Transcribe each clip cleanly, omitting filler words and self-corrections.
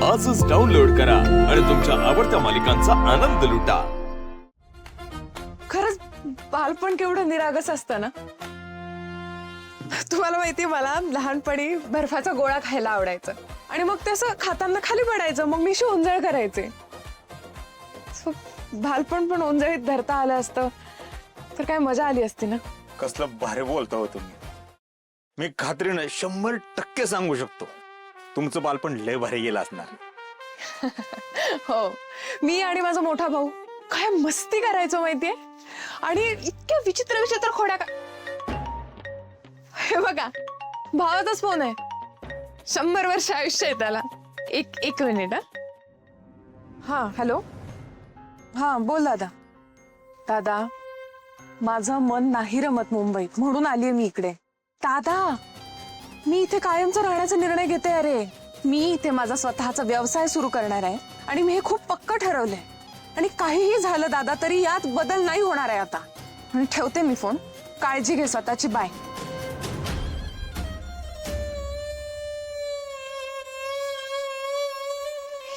आजच डाउनलोड करा आणि तुमच्या आवडत्या मालिकांचा आनंद लुटा. खरंच बालपण केवढं निरागस असतं ना. तुम्हाला माहितीये मला लहानपणी बर्फाचा गोळा खायला आवडायचं आणि मग ते असं खाताना खाली पडायचं, मग मी ओंजळ करायचे. बालपण पण ओंजळीत धरता आलं असतं तर काय मजा आली असती ना. कसलं भारी बोलता हो तुम्ही. मी खात्रीने 100% सांगू शकतो तुमचं बालपण लय भारी गेलं असणार. हो, मी आणि माझा मोठा भाऊ काय मस्ती करायचो माहितीये. आणि इतक्या विचित्र विचित्र खोड्या हे बघा, भावाचाच फोन आहे. 100 वर्ष आयुष्य आहे त्याला. एक मिनिट. हा हॅलो. हा बोल दादा. दादा, माझं मन नाही रमत मुंबईत, म्हणून आलीये मी इकडे. दादा, मी इथे कायमचा राहण्याचा निर्णय घेते. अरे, मी इथे माझा स्वतःचा व्यवसाय सुरू करणार आहे आणि मी हे खूप पक्क ठरवलंय. आणि काहीही झालं दादा तरी यात बदल नाही होणार आहे आता. आणि ठेवते मी फोन. काळजी घे स्वतःची. बाय.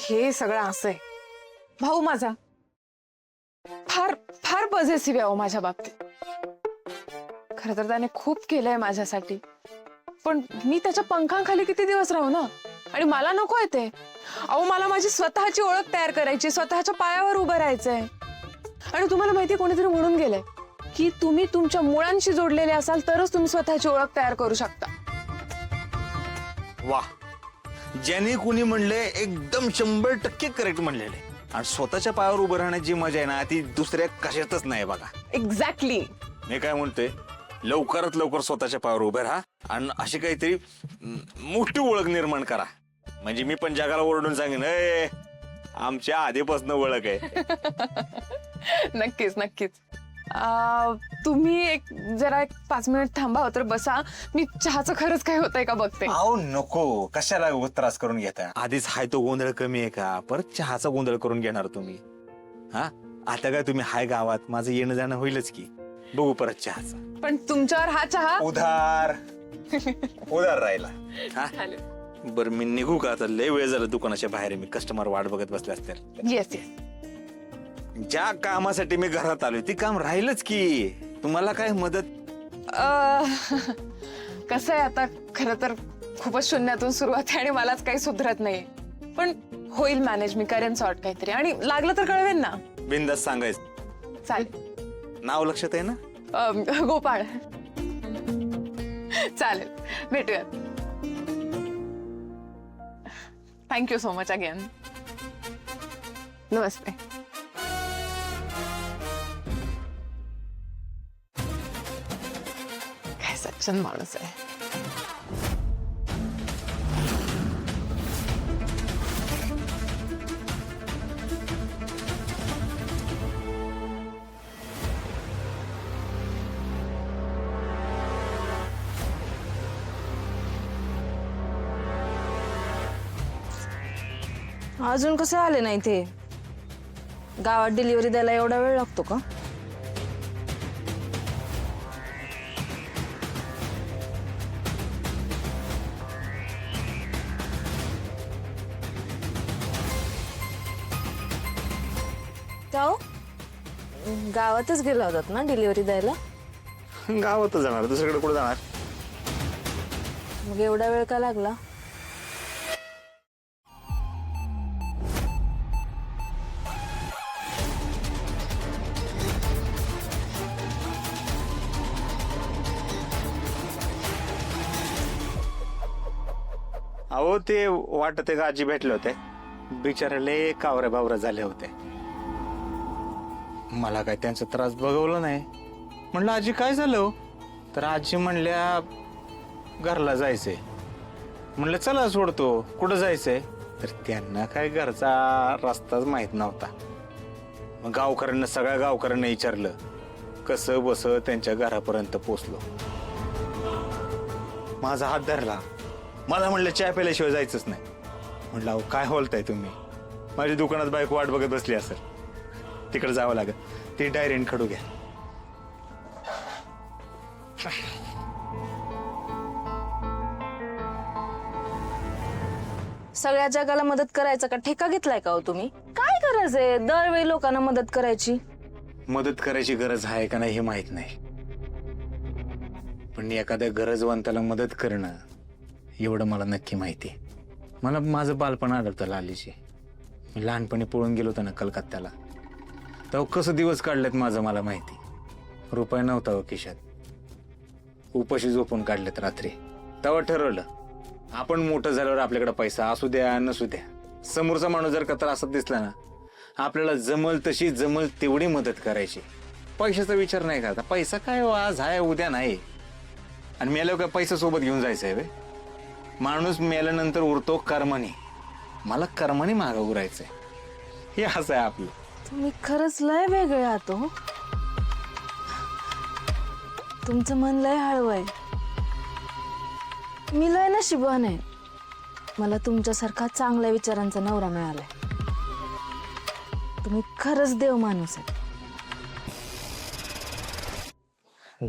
हे सगळं असं आहे. भाऊ माझा फार फार पॉझिटिव्ह आहे माझ्या बाबतीत. खरं तर त्याने खूप केलंय माझ्यासाठी, पण मी त्याच्या पंखांखाली किती दिवस राहू ना. आणि मला नको येते. अहो, मला माझी स्वतःची ओळख तयार करायची, स्वतःच्या पायावर उभं राहायचंय. आणि तुम्हाला माहिती, कोणीतरी म्हणून गेलंय की तुम्ही तुमच्या मुळांशी जोडलेले असाल तरच तुम्ही स्वतःची ओळख तयार करू शकता. वा, ज्याने कुणी म्हणले एकदम 100% करेक्ट म्हणलेले. आणि स्वतःच्या पायावर उभं राहण्याची मजा आहे ना, ती दुसऱ्या कशातच नाही बघा. एक्झॅक्टली. मी काय म्हणतोय, लवकरात लवकर स्वतःच्या पायावर उभे राहा आणि अशी काहीतरी मोठी ओळख निर्माण करा. म्हणजे मी पण जगाला ओरडून सांगेन, ए, आमच्या आधीपासून ओळख आहे. नक्कीच नक्कीच. तुम्ही जरा 5 मिनिट थांबा तर बसा. मी चहाचं खरंच काय होतंय का बघते. अहो नको, कशाला त्रास करून घेता. आधीच हाय तो गोंधळ कमी आहे का, परत चहाचा गोंधळ करून घेणार तुम्ही. हा, आता काय तुम्ही हाय गावात, माझं येणं जाणं होईलच की. बघू परत चहाचा. पण तुमच्यावर हा चहा उधार उधार राहिला. हा, बर मी निघू का आता? लय वेळ झाला दुकानाच्या बाहेर. मी कस्टमर वाट बघत बसले असतील. Yes yes. ज्या कामासाठी मी घरात आलोय ते काम राहिलंच की. तुम्हाला काय मदत? कसं आहे, आता खरं तर खूपच शून्यातून सुरुवात आहे आणि मलाच काही सुधरत नाही. पण होईल मॅनेज. मी करेन सॉर्ट काहीतरी, आणि लागलं तर कळवेन ना. बिनधास्त सांगायचं. चालेल. नाव लक्षात आहे ना? गोपाळ. चालेल, भेटूयात. Thank you so much again. नमस्ते. काय सज्जन माणूस आहे. अजून कसं आले नाही ते? गावात डिलिव्हरी द्यायला एवढा वेळ लागतो का? जाओ, गावातच गेला होतात ना डिलिव्हरी द्यायला? गावातच जाणार, दुसरीकडे कुठे जाणार? मग एवढा वेळ का लागला? अहो, ते वाटत का आजी भेटले होते. बिचारे लय कावरे बावरे झाले होते. मला काय त्यांचा त्रास बघवला नाही. म्हणलं आजी काय झालं? तर आजी म्हणल्या घरला जायचंय. म्हणलं चला सोडतो. कुठं जायचंय? तर त्यांना काय घरचा रस्ताच माहित नव्हता. मग गावकऱ्यांना, सगळ्या गावकऱ्यांना विचारलं. कसं बस त्यांच्या घरापर्यंत पोचलो. माझा हात धरला. मला म्हणलं चहा प्यायल्याशिवाय जायचंच नाही. म्हणलं अहो काय बोलताय तुम्ही? माझ्या दुकानात बायको वाट बघत बसली असेल. तिकडे जावं लागेल. ती डायरेक्ट खडू घ्या. सगळ्या जगाला मदत करायचं का ठेका घेतलाय का हो तुम्ही? काय गरज आहे दरवेळी लोकांना मदत करायची? मदत करायची गरज आहे का नाही हे माहित नाही, पण एखाद्या गरजवंताला मदत करणं एवढं मला नक्की माहिती आहे. मला माझं बालपण आठवतं लालीची. मी लहानपणी पळून गेलो होतो ना कलकत्त्याला, तेव्हा कसं दिवस काढलेत माझं मला माहिती. रुपये नव्हता हो खिशात, उपाशी झोपून काढलेत रात्री. तेव्हा ठरवलं आपण मोठं झाल्यावर आपल्याकडे पैसा असू द्या नसू द्या, समोरचा माणूस जर का त्रासात दिसला ना, आपल्याला जमल तशी जमल तेवढी मदत करायची. पैशाचा विचार नाही करता. पैसा काय हो, आज आहे उद्या नाही. आणि मेल्यावर काय पैसा सोबत घेऊन जायचं आहे? माणूस मेल्यानंतर उरतो कर्माने. मला कर्माने मागं उरायचंय, हे असं आहे आपलं. तुम्ही खरंच लय वेगळे आहात हो. तुमचं मन लय हळवं आहे. मी लय नशिबवान आहे, मला तुमच्यासारखा चांगल्या विचारांचा नवरा मिळालाय. तुम्ही खरंच देव माणूस आहे.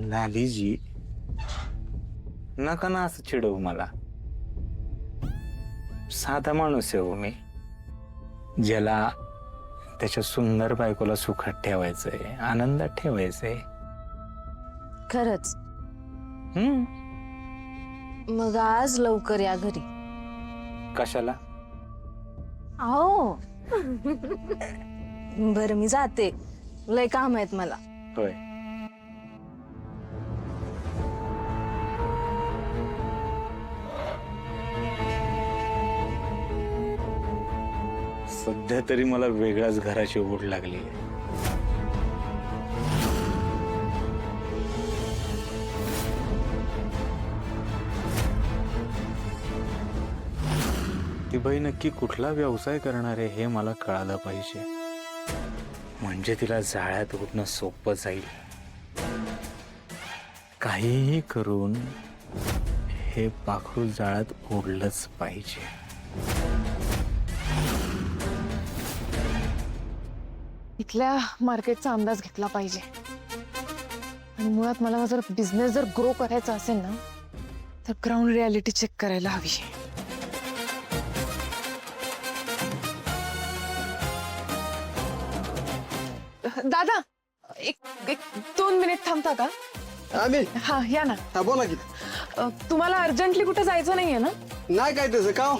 लालीजी, नका ना असं चिडवू मला. साधा माणूस आहे हो मी, ज्याला त्याच्या सुंदर बायकोला सुखात ठेवायचंय, आनंदात ठेवायचंय. खरंच. मग आज लवकर या घरी. कशाला? अहो बरं मी जाते, लय काम आहेत मला. होय. सध्या तरी मला वेगळ्याच घराची ओढ लागली आहे. ती बाई नक्की कुठला व्यवसाय करणार आहे हे मला कळालं पाहिजे, म्हणजे तिला जाळ्यात उडणं सोपं जाईल. काहीही करून हे पाखरू जाळ्यात ओढलंच पाहिजे. इथल्या मार्केटचा अंदाज घेतला पाहिजे. आणि मुळात मला जर बिझनेस जर ग्रो करायचा असेल ना, तर ग्राउंड रियालिटी चेक करायला हवी. दादा, एक 2 मिनिट थांबता का? आम्ही हा या ना. हा बोला की. तुम्हाला अर्जंटली कुठे जायचं नाहीये ना? नाही काय तसं का हो?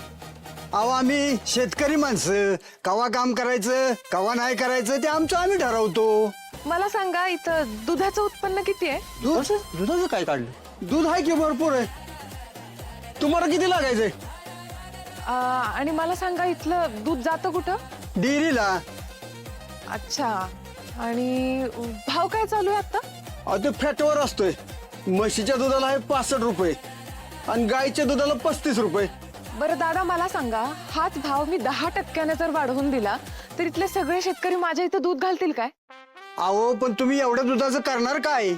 अहो आम्ही शेतकरी माणसं, कवा काम करायचं कवा नाही करायचं ते आमचं आम्ही ठरवतो. मला सांगा, इथं दुधाचं उत्पन्न किती आहे? दुधाचं काय काढलं? दूध आहे की भरपूर आहे. तुम्हाला किती लागायचंय? आणि मला सांगा, इथलं दूध जातं कुठं? डेअरीला. अच्छा. आणि भाव काय चालू आहे आता? अहो ते फॅटवर असतोय. म्हशीच्या दुधाला आहे 65 रुपये आणि गाईच्या दुधाला 35 रुपये. बरं दादा, मला सांगा, हाच भाव मी 10% जर वाढवून दिला तर इथले सगळे शेतकरी माझ्या इथं दूध घालतील काय? अहो पण तुम्ही एवढ्या दुधाचं करणार काय?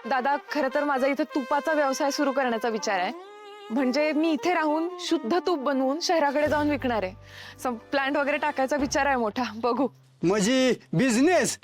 दादा, खरं तर माझा इथं तुपाचा व्यवसाय सुरू करण्याचा विचार आहे. म्हणजे मी इथे राहून शुद्ध तूप बनवून शहराकडे जाऊन विकणार आहे. प्लांट वगैरे टाकायचा विचार आहे मोठा, बघू. म्हणजे बिझनेस.